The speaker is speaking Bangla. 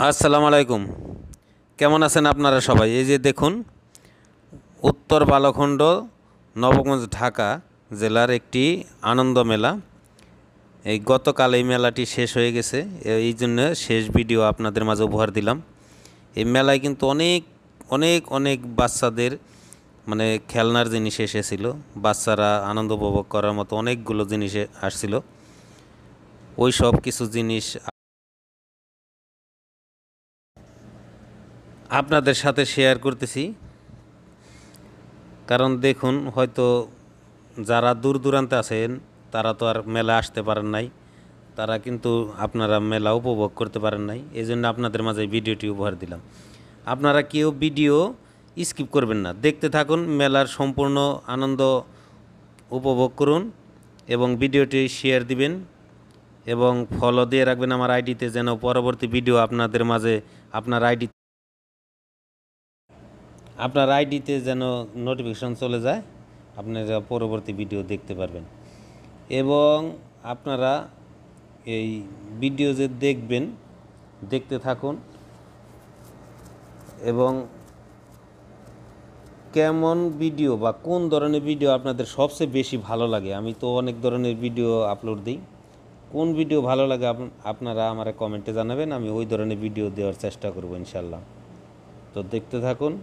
আসসালামু আলাইকুম। কেমন আছেন আপনারা সবাই? এই যে দেখুন, উত্তর বালখণ্ড, নবগঞ্জ, ঢাকা জেলার একটি আনন্দ মেলা। এই গতকাল এই মেলাটি শেষ হয়ে গেছে, এই জন্য শেষ ভিডিও আপনাদের মাঝে উপহার দিলাম। এই মেলায় কিন্তু অনেক অনেক অনেক বাচ্চাদের মানে খেলনার জিনিস এসেছিল। বাচ্চারা আনন্দ উপভোগ করার মতো অনেকগুলো জিনিস আসছিল। ওই সব কিছু জিনিস আপনাদের সাথে শেয়ার করতেছি। কারণ দেখুন, হয়তো যারা দূর দূরান্তে আছেন তারা তো আর মেলা আসতে পারেন নাই, তারা কিন্তু আপনারা মেলা উপভোগ করতে পারেন নাই, এই জন্য আপনাদের মাঝে ভিডিওটি উপহার দিলাম। আপনারা কেউ ভিডিও স্কিপ করবেন না, দেখতে থাকুন, মেলার সম্পূর্ণ আনন্দ উপভোগ করুন এবং ভিডিওটি শেয়ার দিবেন এবং ফলো দিয়ে রাখবেন আমার আইডিতে, যেন পরবর্তী ভিডিও আপনাদের মাঝে আপনার আইডিতে যেন নোটিফিকেশন চলে যায়, আপনারা পরবর্তী ভিডিও দেখতে পারবেন। এবং আপনারা এই ভিডিও যে দেখবেন, দেখতে থাকুন এবং কেমন ভিডিও বা কোন ধরনের ভিডিও আপনাদের সবচেয়ে বেশি ভালো লাগে। আমি তো অনেক ধরনের ভিডিও আপলোড দিই, কোন ভিডিও ভালো লাগে আপনারা আমার কমেন্টে জানাবেন, আমি ওই ধরনের ভিডিও দেওয়ার চেষ্টা করব ইনশাল্লাহ। তো দেখতে থাকুন।